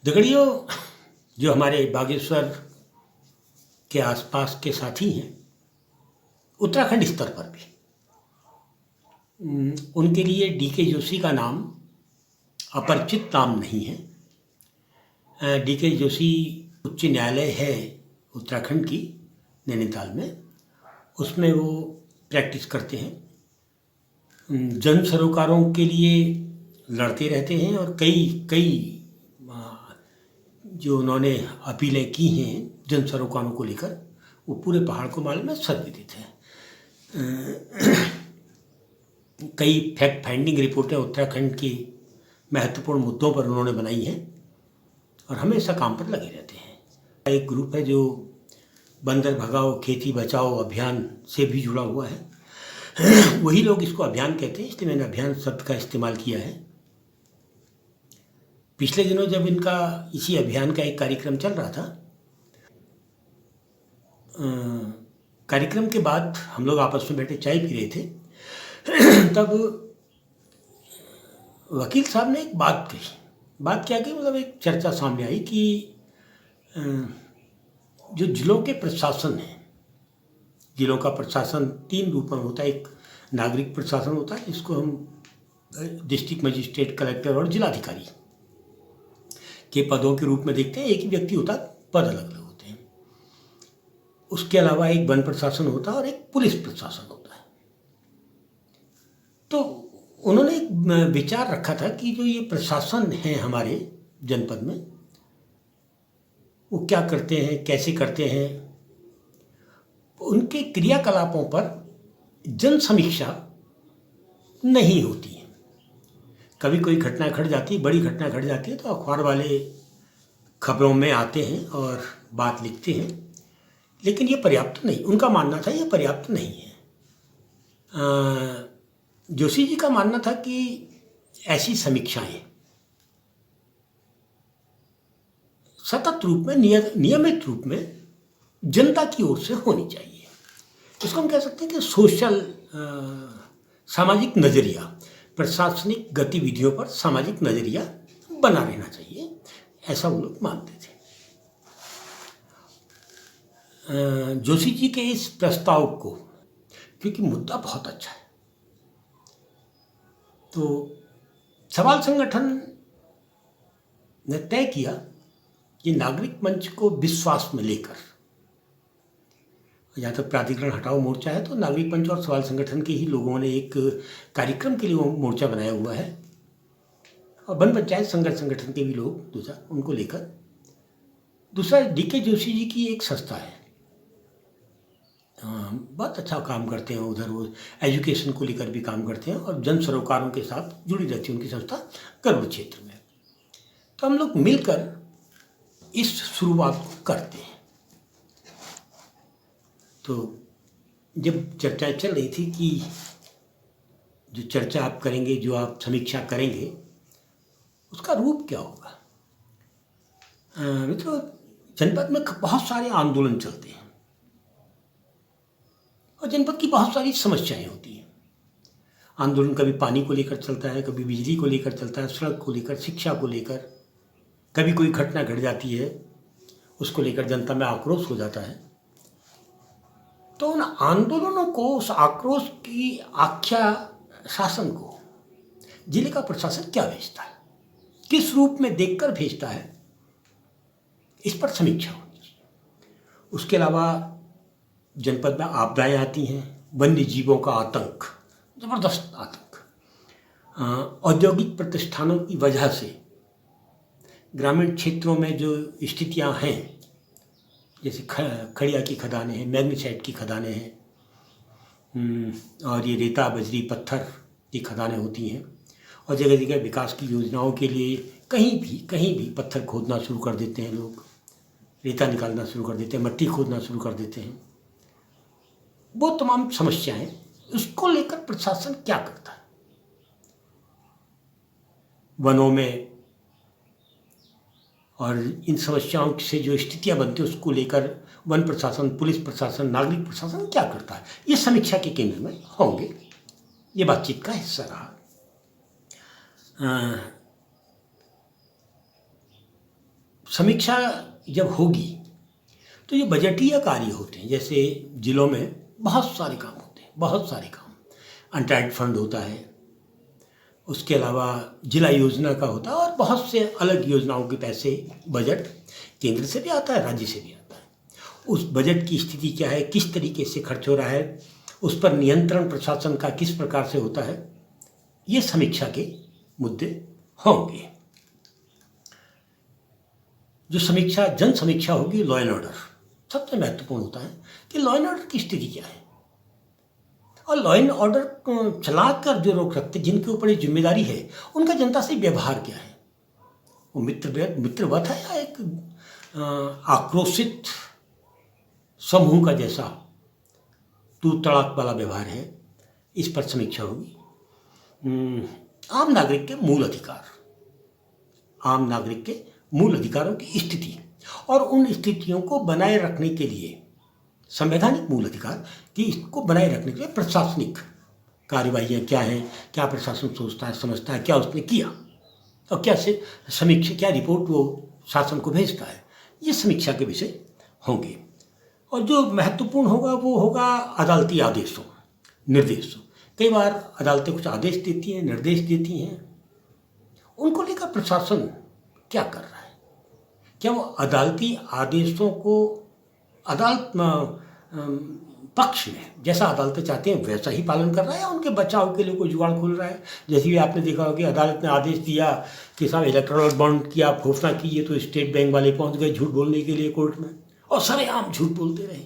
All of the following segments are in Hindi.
दगड़ियों, जो हमारे बागेश्वर के आसपास के साथी हैं, उत्तराखंड स्तर पर भी उनके लिए डीके जोशी का नाम अपरिचित नाम नहीं है। डीके जोशी उच्च न्यायालय है उत्तराखंड की, नैनीताल में, उसमें वो प्रैक्टिस करते हैं। जन सरोकारों के लिए लड़ते रहते हैं और कई जो उन्होंने अपीलें की हैं जन सरोकारों को लेकर, वो पूरे पहाड़ को मालूम है, सर भी देते हैं। कई फैक्ट फाइंडिंग रिपोर्टें उत्तराखंड की महत्वपूर्ण मुद्दों पर उन्होंने बनाई हैं और हमेशा काम पर लगे रहते हैं। एक ग्रुप है जो बंदर भगाओ खेती बचाओ अभियान से भी जुड़ा हुआ है। वही लोग इसको अभियान कहते हैं, इसलिए मैंने अभियान शब्द का इस्तेमाल किया है। पिछले दिनों जब इनका इसी अभियान का एक कार्यक्रम चल रहा था, कार्यक्रम के बाद हम लोग आपस में बैठे चाय पी रहे थे, तब वकील साहब ने एक बात कही। बात क्या कही, मतलब एक चर्चा सामने आई कि जो जिलों के प्रशासन है, जिलों का प्रशासन 3 रूपों में होता है। एक नागरिक प्रशासन होता है, जिसको हम डिस्ट्रिक्ट मजिस्ट्रेट, कलेक्टर और जिलाधिकारी के पदों के रूप में देखते हैं। एक ही व्यक्ति होता है, पद अलग अलग होते हैं। उसके अलावा एक वन प्रशासन होता है और एक पुलिस प्रशासन होता है। तो उन्होंने एक विचार रखा था कि जो ये प्रशासन है हमारे जनपद में, वो क्या करते हैं, कैसे करते हैं, उनके क्रियाकलापों पर जन समीक्षा नहीं होती है। कभी कोई घटना घट जाती है, बड़ी घटना घट जाती है, तो अखबार वाले खबरों में आते हैं और बात लिखते हैं, लेकिन ये पर्याप्त नहीं। उनका मानना था ये पर्याप्त नहीं है। जोशी जी का मानना था कि ऐसी समीक्षाएं सतत रूप में, नियमित रूप में जनता की ओर से होनी चाहिए। इसको हम कह सकते हैं कि सोशल, सामाजिक नज़रिया, प्रशासनिक गतिविधियों पर सामाजिक नज़रिया बना रहना चाहिए, ऐसा वो लोग मानते थे। जोशी जी के इस प्रस्ताव को, क्योंकि मुद्दा बहुत अच्छा है, तो सवाल संगठन ने तय किया कि नागरिक मंच को विश्वास में लेकर, जहाँ तक प्राधिकरण हटाओ मोर्चा है, तो नागरिक मंच और सवाल संगठन के ही लोगों ने एक कार्यक्रम के लिए वो मोर्चा बनाया हुआ है, और वन पंचायत संघर्ष संगठन के भी लोग दूसरा उनको लेकर। दूसरा, डीके जोशी जी की एक संस्था है, बहुत अच्छा काम करते हैं उधर, वो एजुकेशन को लेकर भी काम करते हैं और जन सरोकारों के साथ जुड़ी रहती है उनकी संस्था गरुड़ क्षेत्र में। तो हम लोग मिलकर इस शुरुआत को करते हैं। तो जब चर्चा चल रही थी कि जो चर्चा आप करेंगे, जो आप समीक्षा करेंगे, उसका रूप क्या होगा। मित्रों, जनपद में बहुत सारे आंदोलन चलते हैं और जनपद की बहुत सारी समस्याएं होती हैं। आंदोलन कभी पानी को लेकर चलता है, कभी बिजली को लेकर चलता है, सड़क को लेकर, शिक्षा को लेकर, कभी कोई घटना घट जाती है, उसको लेकर जनता में आक्रोश हो जाता है। तो उन आंदोलनों को, उस आक्रोश की आख्या शासन को जिले का प्रशासन क्या भेजता है, किस रूप में देखकर भेजता है, इस पर समीक्षा होनी चाहिए। उसके अलावा जनपद में आपदाएं आती हैं, वन्य जीवों का आतंक, जबरदस्त आतंक, औद्योगिक प्रतिष्ठानों की वजह से ग्रामीण क्षेत्रों में जो स्थितियां हैं, जैसे खड़िया की खदानें हैं, मैग्नीसाइट की खदानें हैं, और ये रेता बजरी पत्थर की खदानें होती हैं, और जगह जगह विकास की योजनाओं के लिए कहीं भी पत्थर खोदना शुरू कर देते हैं लोग, रेता निकालना शुरू कर देते हैं, मिट्टी खोदना शुरू कर देते हैं। वो तमाम समस्याएं, उसको लेकर प्रशासन क्या करता है। वनों में और इन समस्याओं से जो स्थितियां बनती है, उसको लेकर वन प्रशासन, पुलिस प्रशासन, नागरिक प्रशासन क्या करता है, ये समीक्षा के केंद्र में होंगे। ये बातचीत का हिस्सा रहा। समीक्षा जब होगी तो ये बजटीय कार्य होते हैं, जैसे जिलों में बहुत सारे काम होते हैं, बहुत सारे काम, अनटाइड फंड होता है, उसके अलावा जिला योजना का होता है और बहुत से अलग योजनाओं के पैसे बजट केंद्र से भी आता है, राज्य से भी आता है। उस बजट की स्थिति क्या है, किस तरीके से खर्च हो रहा है, उस पर नियंत्रण प्रशासन का किस प्रकार से होता है, ये समीक्षा के मुद्दे होंगे। जो समीक्षा, जन समीक्षा होगी, लॉ एंड ऑर्डर सबसे महत्वपूर्ण होता है कि लॉ एंड ऑर्डर की स्थिति क्या है, और लॉ एंड ऑर्डर चलाकर जो लोग रखते, जिनके ऊपर ये जिम्मेदारी है, उनका जनता से व्यवहार क्या है। वो मित्रवत है या एक आक्रोशित समूह का जैसा तू तड़ाक वाला व्यवहार है, इस पर समीक्षा होगी। आम नागरिक के मूल अधिकार, आम नागरिक के मूल अधिकारों की स्थिति और उन स्थितियों को बनाए रखने के लिए, संवैधानिक मूल अधिकार कि इसको बनाए रखने के लिए प्रशासनिक कार्यवाहियाँ क्या हैं, क्या प्रशासन सोचता है, समझता है, क्या उसने किया और क्या से समीक्षा, क्या रिपोर्ट वो शासन को भेजता है, ये समीक्षा के विषय होंगे। और जो महत्वपूर्ण होगा वो होगा अदालती आदेशों, निर्देशों। कई बार अदालतें कुछ आदेश देती हैं, निर्देश देती हैं, उनको लेकर प्रशासन क्या कर रहा है, क्या वो अदालती आदेशों को अदालत पक्ष में जैसा अदालतें चाहते हैं वैसा ही पालन कर रहा है, या उनके बचाव के लिए कोई जुगाड़ खोल रहा है। जैसे भी आपने देखा होगा कि अदालत ने आदेश दिया कि साहब इलेक्टोरल बॉन्ड की आप घोषणा कीजिए, तो स्टेट बैंक वाले पहुंच गए झूठ बोलने के लिए कोर्ट में और सरेआम झूठ बोलते रहे।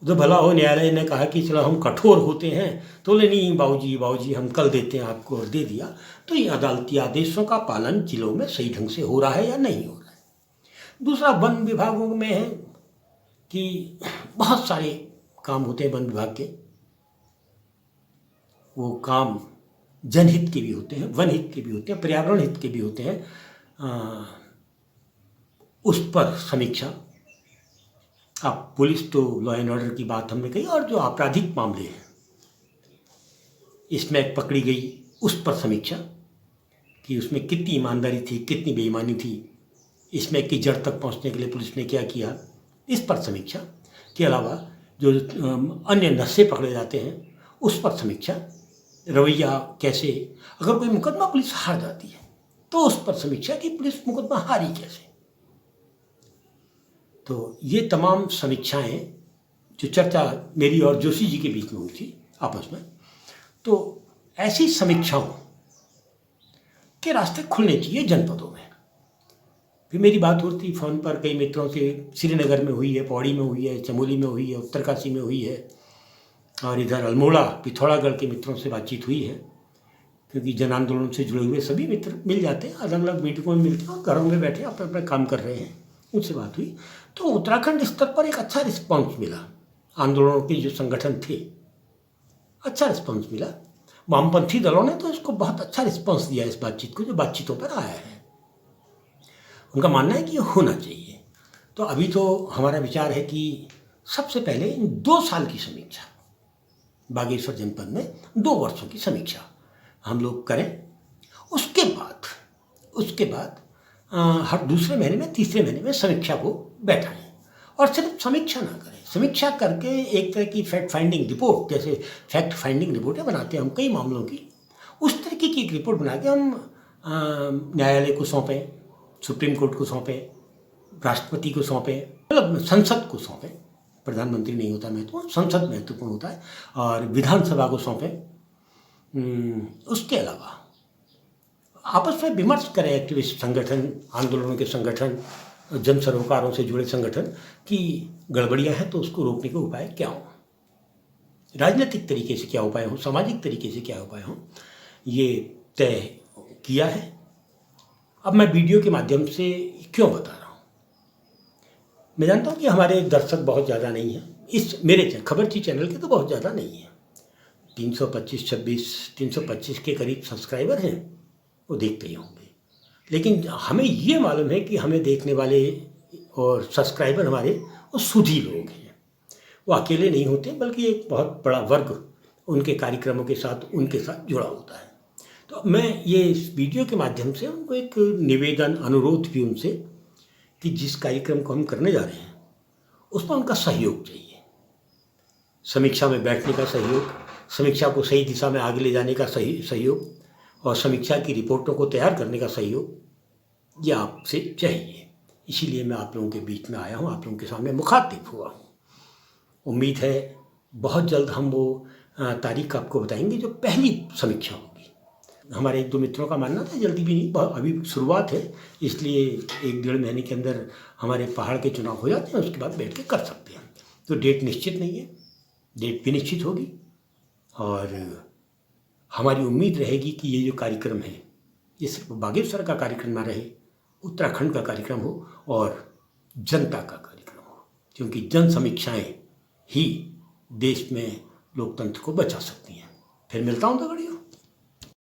तो भला हो, न्यायालय ने कहा कि चलो हम कठोर होते हैं, तो बोले नहीं बाबूजी हम कल देते हैं आपको, और दे दिया। तो ये अदालती आदेशों का पालन जिलों में सही ढंग से हो रहा है या नहीं हो रहा है। दूसरा वन विभागों में है कि बहुत सारे काम होते हैं वन विभाग के, वो काम जनहित के भी होते हैं, वन हित के भी होते हैं, पर्यावरण हित के भी होते हैं, उस पर समीक्षा। अब पुलिस तो लॉ एंड ऑर्डर की बात हमने कही, और जो आपराधिक मामले हैं इसमें पकड़ी गई उस पर समीक्षा कि उसमें कितनी ईमानदारी थी, कितनी बेईमानी थी, इसमें की जड़ तक पहुंचने के लिए पुलिस ने क्या किया, इस पर समीक्षा के अलावा जो अन्य नशे पकड़े जाते हैं उस पर समीक्षा, रवैया कैसे, अगर कोई मुकदमा पुलिस हार जाती है तो उस पर समीक्षा कि पुलिस मुकदमा हारी कैसे। तो ये तमाम समीक्षाएं जो चर्चा मेरी और जोशी जी के बीच में हुई थी आपस में, तो ऐसी समीक्षाओं के रास्ते खुलने चाहिए जनपदों में। फिर मेरी बात होती फ़ोन पर कई मित्रों से, श्रीनगर में हुई है, पौड़ी में हुई है, चमोली में हुई है, उत्तरकाशी में हुई है, और इधर अल्मोड़ा पिथौरागढ़ के मित्रों से बातचीत हुई है, क्योंकि जन आंदोलन से जुड़े हुए सभी मित्र मिल जाते हैं, अलग अलग मीटिंगों में मिलते हैं और घरों में बैठे अपने अपने काम कर रहे हैं, उनसे बात हुई। तो उत्तराखंड स्तर पर एक अच्छा रिस्पॉन्स मिला, आंदोलनों के जो संगठन थे, अच्छा रिस्पॉन्स मिला। वामपंथी दलों ने तो इसको बहुत अच्छा रिस्पॉन्स दिया, इस बातचीत को, जो बातचीतों पर आया है। उनका मानना है कि ये होना चाहिए। तो अभी तो हमारा विचार है कि सबसे पहले इन 2 साल की समीक्षा, बागेश्वर जनपद में 2 वर्षों की समीक्षा हम लोग करें। उसके बाद हर दूसरे महीने में, तीसरे महीने में समीक्षा को बैठाएं, और सिर्फ समीक्षा ना करें, समीक्षा करके एक तरह की फैक्ट फाइंडिंग रिपोर्ट, जैसे फैक्ट फाइंडिंग रिपोर्टें बनाते हैं हम कई मामलों की, उस तरीके की एक रिपोर्ट बना के हम न्यायालय को सौंपें, सुप्रीम कोर्ट को सौंपें, राष्ट्रपति को सौंपें, मतलब संसद को सौंपें। प्रधानमंत्री नहीं होता महत्वपूर्ण, संसद महत्वपूर्ण होता है, और विधानसभा को सौंपें। उसके अलावा आपस में विमर्श करें, एक्टिविस्ट संगठन, आंदोलनों के संगठन, जन सरोकारों से जुड़े संगठन, कि गड़बड़ियाँ हैं तो उसको रोकने के उपाय क्या हों, राजनीतिक तरीके से क्या उपाय हों, सामाजिक तरीके से क्या उपाय हों, ये तय किया है। अब मैं वीडियो के माध्यम से क्यों बता रहा हूँ, मैं जानता हूँ कि हमारे दर्शक बहुत ज़्यादा नहीं हैं, इस मेरे खबरची चैनल के तो बहुत ज़्यादा नहीं है, 325 के करीब सब्सक्राइबर हैं, वो देखते ही होंगे। लेकिन हमें ये मालूम है कि हमें देखने वाले और सब्सक्राइबर हमारे वो सूधी लोग हैं, वो अकेले नहीं होते, बल्कि एक बहुत बड़ा वर्ग उनके कार्यक्रमों के साथ, उनके साथ जुड़ा होता है। तो मैं ये इस वीडियो के माध्यम से उनको एक निवेदन, अनुरोध भी उनसे, कि जिस कार्यक्रम को हम करने जा रहे हैं उसमें उनका सहयोग चाहिए। समीक्षा में बैठने का सहयोग, समीक्षा को सही दिशा में आगे ले जाने का सही सहयोग और समीक्षा की रिपोर्टों को तैयार करने का सहयोग ये आपसे चाहिए। इसीलिए मैं आप लोगों के बीच में आया हूँ, आप लोगों के सामने मुखातिब हुआ हूँ। उम्मीद है बहुत जल्द हम वो तारीख आपको बताएंगे जो पहली समीक्षा होगी। हमारे एक दो मित्रों का मानना था जल्दी भी नहीं, अभी शुरुआत है, इसलिए 1-1.5 महीने के अंदर हमारे पहाड़ के चुनाव हो जाते हैं, उसके बाद बैठ के कर सकते हैं। तो डेट निश्चित नहीं है, डेट भी निश्चित होगी और हमारी उम्मीद रहेगी कि ये जो कार्यक्रम है ये सिर्फ बागेश्वर का कार्यक्रम ना रहे, उत्तराखंड का कार्यक्रम हो और जनता का कार्यक्रम हो, क्योंकि जन समीक्षाएँ ही देश में लोकतंत्र को बचा सकती हैं। फिर मिलता हूँ तो बढ़िया।